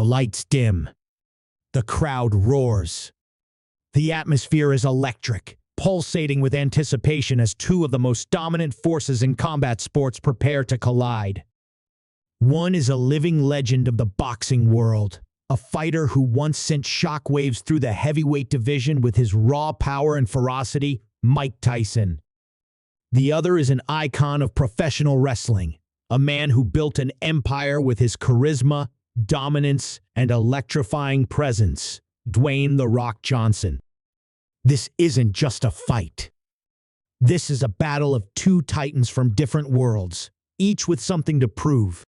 lights dim. The crowd roars. The atmosphere is electric, pulsating with anticipation as two of the most dominant forces in combat sports prepare to collide. One is a living legend of the boxing world, a fighter who once sent shockwaves through the heavyweight division with his raw power and ferocity, Mike Tyson. The other is an icon of professional wrestling, a man who built an empire with his charisma, dominance, and electrifying presence, Dwayne "The Rock" Johnson. This isn't just a fight. This is a battle of two titans from different worlds, each with something to prove.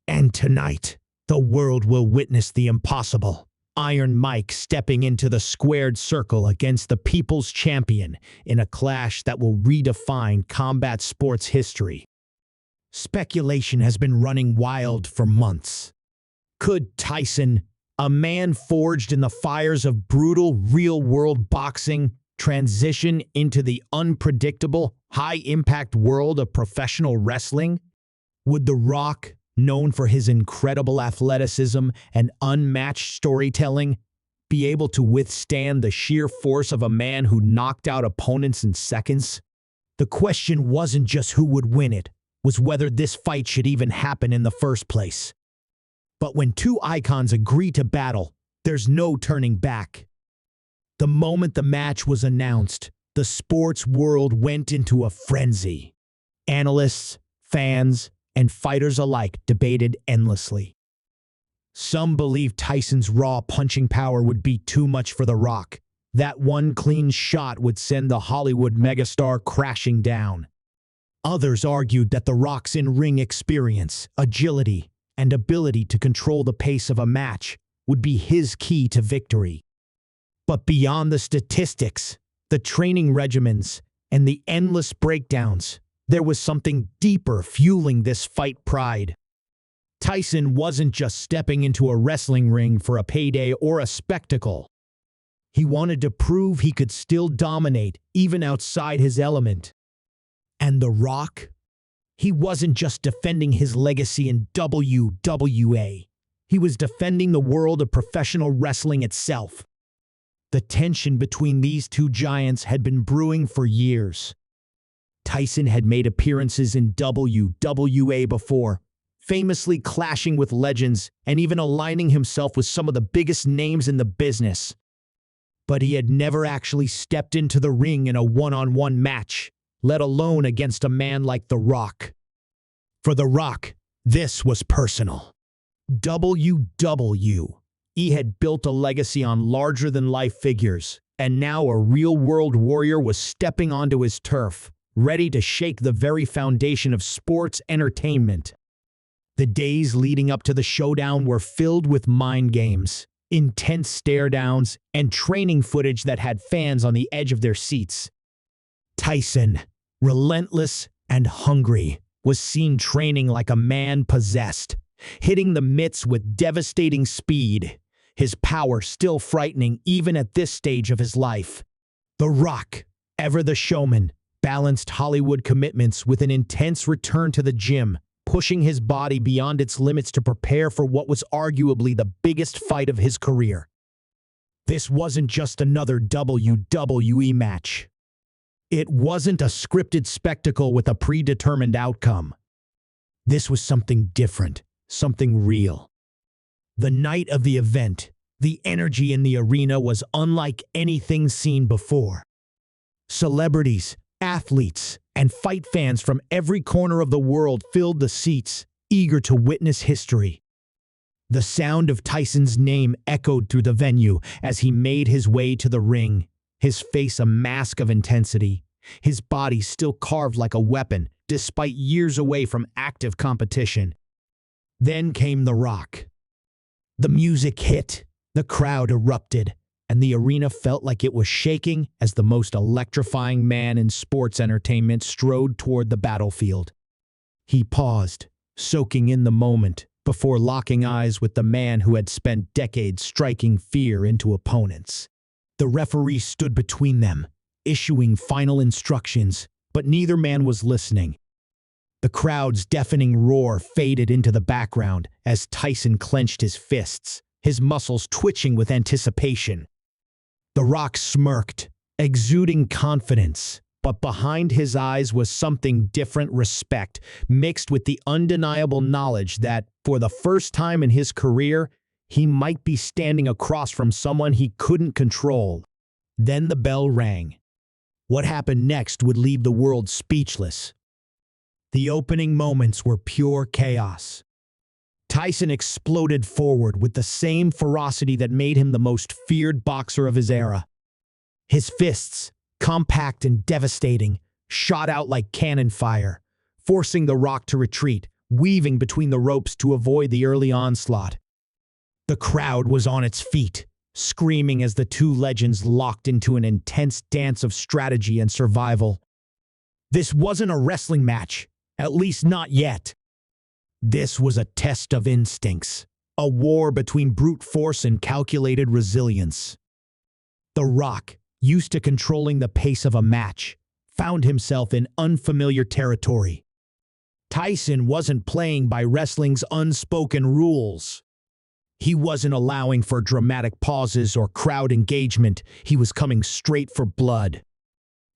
And tonight, the world will witness the impossible. Iron Mike stepping into the squared circle against the people's champion in a clash that will redefine combat sports history. Speculation has been running wild for months. Could Tyson, a man forged in the fires of brutal real-world boxing, transition into the unpredictable, high-impact world of professional wrestling? Would The Rock, known for his incredible athleticism and unmatched storytelling, be able to withstand the sheer force of a man who knocked out opponents in seconds? The question wasn't just who would win, it was whether this fight should even happen in the first place. But when two icons agree to battle, there's no turning back. The moment the match was announced, the sports world went into a frenzy. Analysts, fans, and fighters alike debated endlessly. Some believed Tyson's raw punching power would be too much for The Rock. That one clean shot would send the Hollywood megastar crashing down. Others argued that The Rock's in-ring experience, agility, and ability to control the pace of a match would be his key to victory. But beyond the statistics, the training regimens, and the endless breakdowns, there was something deeper fueling this fight pride. Tyson wasn't just stepping into a wrestling ring for a payday or a spectacle. He wanted to prove he could still dominate even outside his element. And The Rock? He wasn't just defending his legacy in WWE. He was defending the world of professional wrestling itself. The tension between these two giants had been brewing for years. Tyson had made appearances in WWE before, famously clashing with legends and even aligning himself with some of the biggest names in the business. But he had never actually stepped into the ring in a one-on-one match, let alone against a man like The Rock. For The Rock, this was personal. WWE had built a legacy on larger-than-life figures, and now a real-world warrior was stepping onto his turf, ready to shake the very foundation of sports entertainment. The days leading up to the showdown were filled with mind games, intense stare-downs, and training footage that had fans on the edge of their seats. Tyson, relentless and hungry, was seen training like a man possessed, hitting the mitts with devastating speed, his power still frightening even at this stage of his life. The Rock, ever the showman, balanced Hollywood commitments with an intense return to the gym, pushing his body beyond its limits to prepare for what was arguably the biggest fight of his career. This wasn't just another WWE match. It wasn't a scripted spectacle with a predetermined outcome. This was something different, something real. The night of the event, the energy in the arena was unlike anything seen before. Celebrities, athletes, and fight fans from every corner of the world filled the seats, eager to witness history. The sound of Tyson's name echoed through the venue as he made his way to the ring, his face a mask of intensity, his body still carved like a weapon despite years away from active competition. Then came The Rock. The music hit, the crowd erupted, and the arena felt like it was shaking as the most electrifying man in sports entertainment strode toward the battlefield. He paused, soaking in the moment, before locking eyes with the man who had spent decades striking fear into opponents. The referee stood between them, issuing final instructions, but neither man was listening. The crowd's deafening roar faded into the background as Tyson clenched his fists, his muscles twitching with anticipation. The Rock smirked, exuding confidence, but behind his eyes was something different: respect, mixed with the undeniable knowledge that, for the first time in his career, he might be standing across from someone he couldn't control. Then the bell rang. What happened next would leave the world speechless. The opening moments were pure chaos. Tyson exploded forward with the same ferocity that made him the most feared boxer of his era. His fists, compact and devastating, shot out like cannon fire, forcing the Rock to retreat, weaving between the ropes to avoid the early onslaught. The crowd was on its feet, screaming as the two legends locked into an intense dance of strategy and survival. This wasn't a wrestling match, at least not yet. This was a test of instincts, a war between brute force and calculated resilience. The Rock, used to controlling the pace of a match, found himself in unfamiliar territory. Tyson wasn't playing by wrestling's unspoken rules. He wasn't allowing for dramatic pauses or crowd engagement. He was coming straight for blood.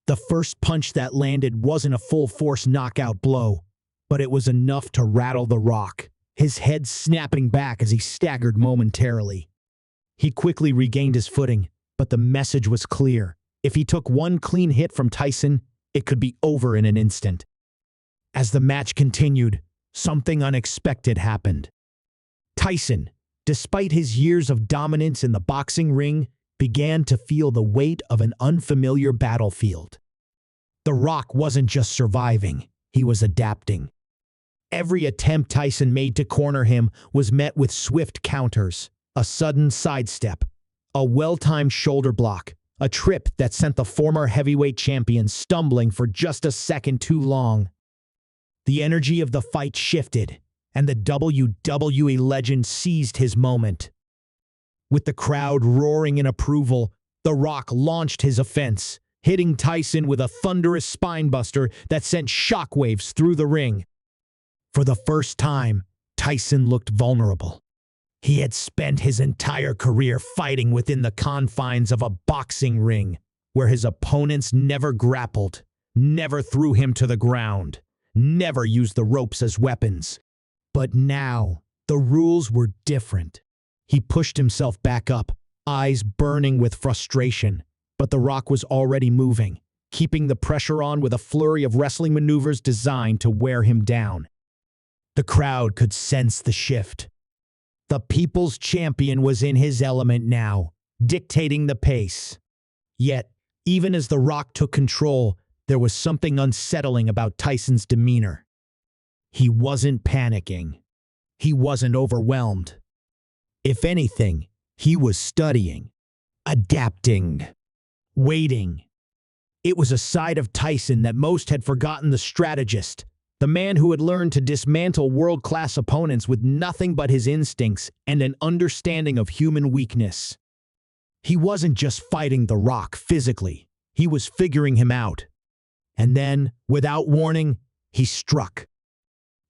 The first punch that landed wasn't a full-force knockout blow, but it was enough to rattle the Rock, his head snapping back as he staggered momentarily. He quickly regained his footing, but the message was clear. If he took one clean hit from Tyson, it could be over in an instant. As the match continued, something unexpected happened. Tyson, despite his years of dominance in the boxing ring, began to feel the weight of an unfamiliar battlefield. The Rock wasn't just surviving, he was adapting. Every attempt Tyson made to corner him was met with swift counters, a sudden sidestep, a well-timed shoulder block, a trip that sent the former heavyweight champion stumbling for just a second too long. The energy of the fight shifted, and the WWE legend seized his moment. With the crowd roaring in approval, The Rock launched his offense, hitting Tyson with a thunderous spinebuster that sent shockwaves through the ring. For the first time, Tyson looked vulnerable. He had spent his entire career fighting within the confines of a boxing ring, where his opponents never grappled, never threw him to the ground, never used the ropes as weapons. But now, the rules were different. He pushed himself back up, eyes burning with frustration, but The Rock was already moving, keeping the pressure on with a flurry of wrestling maneuvers designed to wear him down. The crowd could sense the shift. The people's champion was in his element now, dictating the pace. Yet, even as The Rock took control, there was something unsettling about Tyson's demeanor. He wasn't panicking. He wasn't overwhelmed. If anything, he was studying, adapting, waiting. It was a side of Tyson that most had forgotten: the strategist, the man who had learned to dismantle world-class opponents with nothing but his instincts and an understanding of human weakness. He wasn't just fighting The Rock physically, he was figuring him out. And then, without warning, he struck.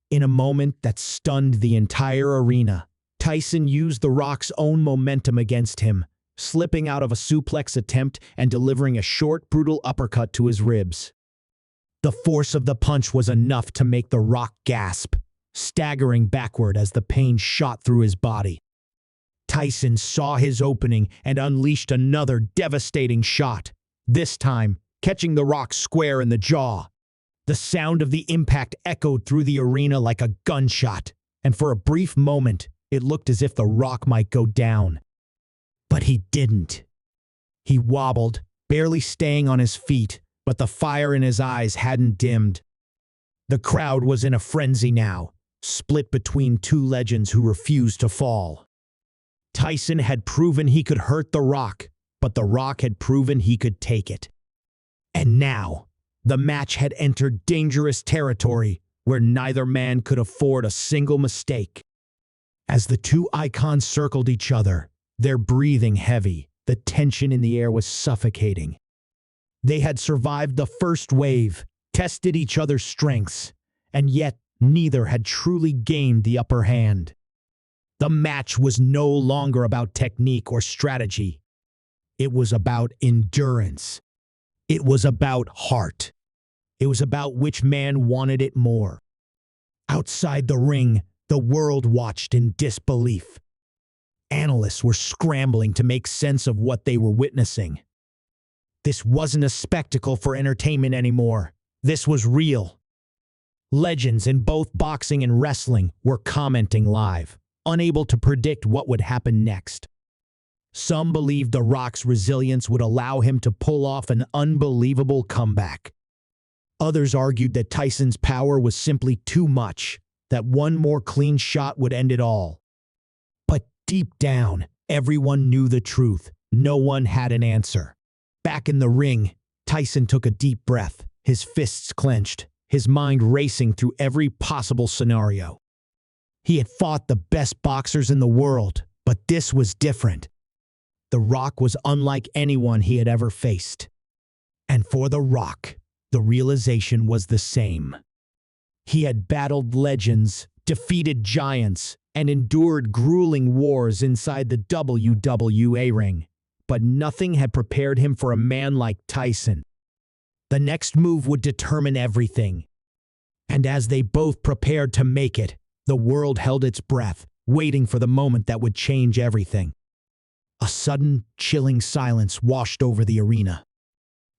In a moment that stunned the entire arena, Tyson used The Rock's own momentum against him, slipping out of a suplex attempt and delivering a short, brutal uppercut to his ribs. The force of the punch was enough to make The Rock gasp, staggering backward as the pain shot through his body. Tyson saw his opening and unleashed another devastating shot, this time catching The Rock square in the jaw. The sound of the impact echoed through the arena like a gunshot, and for a brief moment, it looked as if The Rock might go down. But he didn't. He wobbled, barely staying on his feet, but the fire in his eyes hadn't dimmed. The crowd was in a frenzy now, split between two legends who refused to fall. Tyson had proven he could hurt The Rock, but The Rock had proven he could take it. And now, the match had entered dangerous territory where neither man could afford a single mistake. As the two icons circled each other, their breathing heavy, the tension in the air was suffocating. They had survived the first wave, tested each other's strengths, and yet neither had truly gained the upper hand. The match was no longer about technique or strategy. It was about endurance. It was about heart. It was about which man wanted it more. Outside the ring, the world watched in disbelief. Analysts were scrambling to make sense of what they were witnessing. This wasn't a spectacle for entertainment anymore. This was real. Legends in both boxing and wrestling were commenting live, unable to predict what would happen next. Some believed The Rock's resilience would allow him to pull off an unbelievable comeback. Others argued that Tyson's power was simply too much, that one more clean shot would end it all. But deep down, everyone knew the truth. No one had an answer. Back in the ring, Tyson took a deep breath, his fists clenched, his mind racing through every possible scenario. He had fought the best boxers in the world, but this was different. The Rock was unlike anyone he had ever faced. And for The Rock, the realization was the same. He had battled legends, defeated giants, and endured grueling wars inside the WWE ring, but nothing had prepared him for a man like Tyson. The next move would determine everything. And as they both prepared to make it, the world held its breath, waiting for the moment that would change everything. A sudden, chilling silence washed over the arena.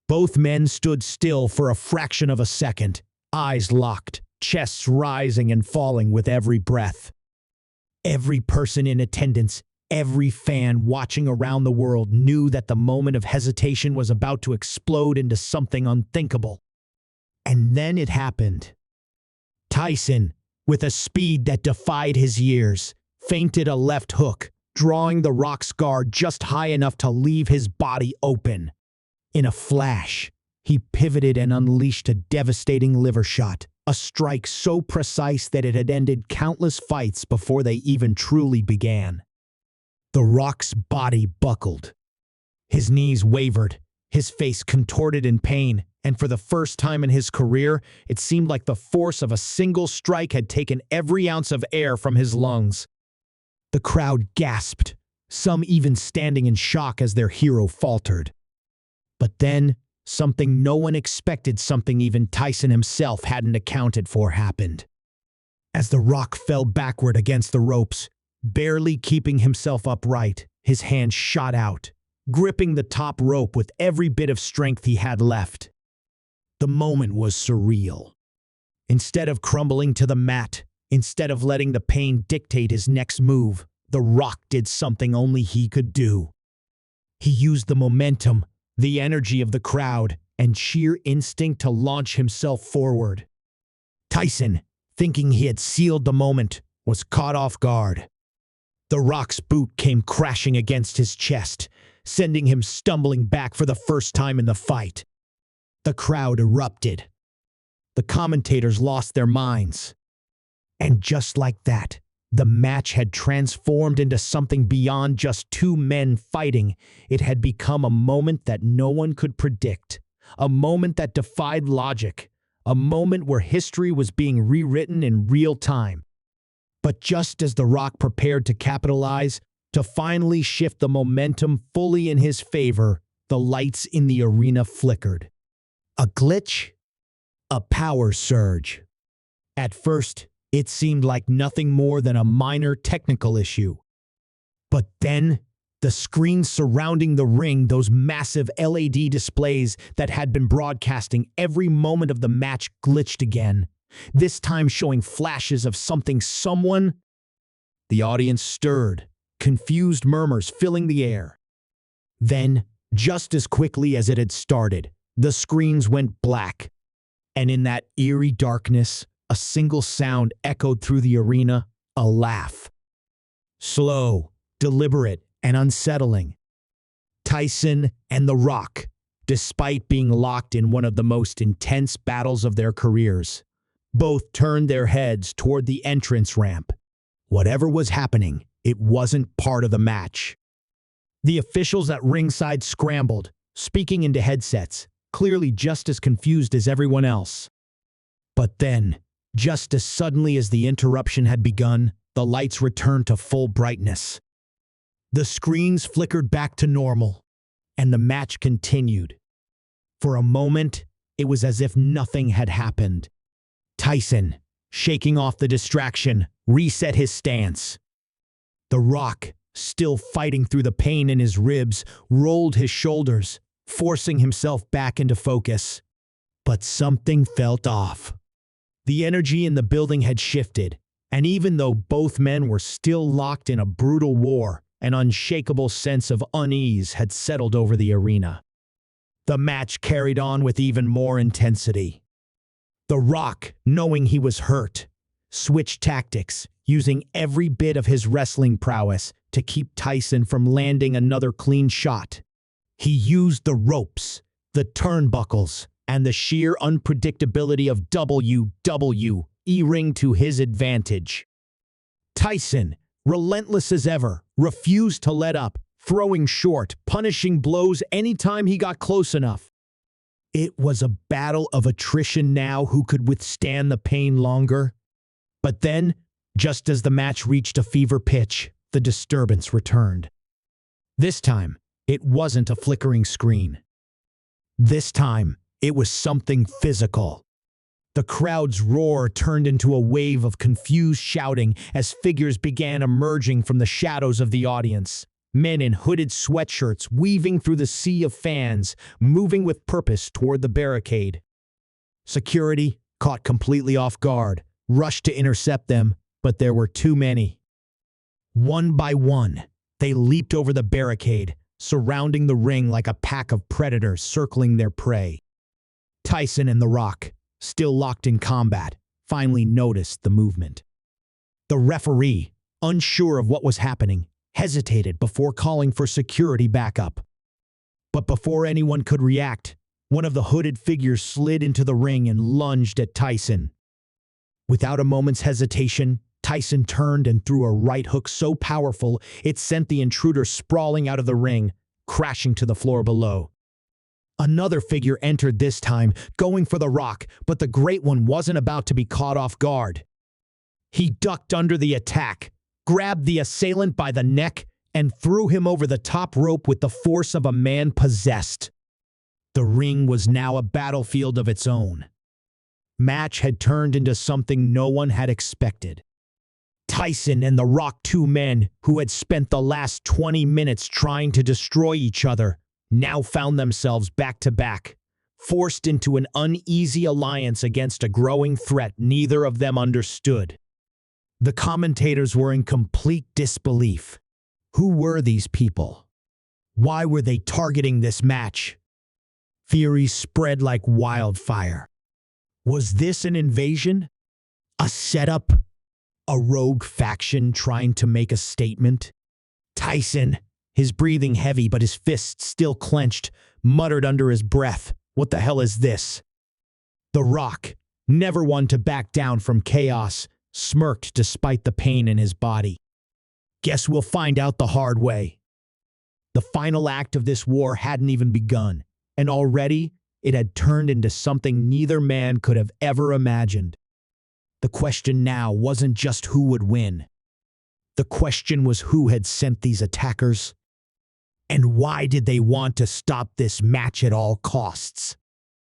Both men stood still for a fraction of a second, eyes locked, chests rising and falling with every breath. Every person in attendance, every fan watching around the world knew that the moment of hesitation was about to explode into something unthinkable. And then it happened. Tyson, with a speed that defied his years, feinted a left hook, drawing The Rock's guard just high enough to leave his body open. In a flash, he pivoted and unleashed a devastating liver shot, a strike so precise that it had ended countless fights before they even truly began. The Rock's body buckled. His knees wavered, his face contorted in pain, and for the first time in his career, it seemed like the force of a single strike had taken every ounce of air from his lungs. The crowd gasped, some even standing in shock as their hero faltered. But then, something no one expected, something even Tyson himself hadn't accounted for, happened. As The Rock fell backward against the ropes, barely keeping himself upright, his hand shot out, gripping the top rope with every bit of strength he had left. The moment was surreal. Instead of crumbling to the mat, instead of letting the pain dictate his next move, The Rock did something only he could do. He used the momentum, the energy of the crowd, and sheer instinct to launch himself forward. Tyson, thinking he had sealed the moment, was caught off guard. The Rock's boot came crashing against his chest, sending him stumbling back for the first time in the fight. The crowd erupted. The commentators lost their minds. And just like that, the match had transformed into something beyond just two men fighting. It had become a moment that no one could predict, a moment that defied logic, a moment where history was being rewritten in real time. But just as The Rock prepared to capitalize, to finally shift the momentum fully in his favor, the lights in the arena flickered. A glitch? A power surge. At first, it seemed like nothing more than a minor technical issue. But then, the screens surrounding the ring, those massive LED displays that had been broadcasting every moment of the match, glitched again, this time showing flashes of someone. The audience stirred, confused murmurs filling the air. Then, just as quickly as it had started, the screens went black. And in that eerie darkness, a single sound echoed through the arena, a laugh. Slow, deliberate, and unsettling. Tyson and The Rock, despite being locked in one of the most intense battles of their careers, both turned their heads toward the entrance ramp. Whatever was happening, it wasn't part of the match. The officials at ringside scrambled, speaking into headsets, clearly just as confused as everyone else. But then, Just as suddenly as the interruption had begun, the lights returned to full brightness. The screens flickered back to normal, and the match continued. For a moment, it was as if nothing had happened. Tyson, shaking off the distraction, reset his stance. The Rock, still fighting through the pain in his ribs, rolled his shoulders, forcing himself back into focus. But something felt off. The energy in the building had shifted, and even though both men were still locked in a brutal war, an unshakable sense of unease had settled over the arena. The match carried on with even more intensity. The Rock, knowing he was hurt, switched tactics, using every bit of his wrestling prowess to keep Tyson from landing another clean shot. He used the ropes, the turnbuckles, and the sheer unpredictability of WWE ring to his advantage. Tyson, relentless as ever, refused to let up, throwing short, punishing blows anytime he got close enough. It was a battle of attrition now. Who could withstand the pain longer? But then, just as the match reached a fever pitch, the disturbance returned. This time, it wasn't a flickering screen. This time, it was something physical. The crowd's roar turned into a wave of confused shouting as figures began emerging from the shadows of the audience. Men in hooded sweatshirts weaving through the sea of fans, moving with purpose toward the barricade. Security, caught completely off guard, rushed to intercept them, but there were too many. One by one, they leaped over the barricade, surrounding the ring like a pack of predators circling their prey. Tyson and The Rock, still locked in combat, finally noticed the movement. The referee, unsure of what was happening, hesitated before calling for security backup. But before anyone could react, one of the hooded figures slid into the ring and lunged at Tyson. Without a moment's hesitation, Tyson turned and threw a right hook so powerful it sent the intruder sprawling out of the ring, crashing to the floor below. Another figure entered this time, going for The Rock, but the Great One wasn't about to be caught off guard. He ducked under the attack, grabbed the assailant by the neck, and threw him over the top rope with the force of a man possessed. The ring was now a battlefield of its own. Match had turned into something no one had expected. Tyson and The Rock, two men who had spent the last 20 minutes trying to destroy each other, now found themselves back to back, forced into an uneasy alliance against a growing threat neither of them understood. The commentators were in complete disbelief. Who were these people? Why were they targeting this match? Theories spread like wildfire. Was this an invasion? A setup? A rogue faction trying to make a statement? Tyson, his breathing heavy but his fists still clenched, muttered under his breath, "What the hell is this?" The Rock, never one to back down from chaos, smirked despite the pain in his body. "Guess we'll find out the hard way." The final act of this war hadn't even begun, and already it had turned into something neither man could have ever imagined. The question now wasn't just who would win. The question was who had sent these attackers, and why did they want to stop this match at all costs?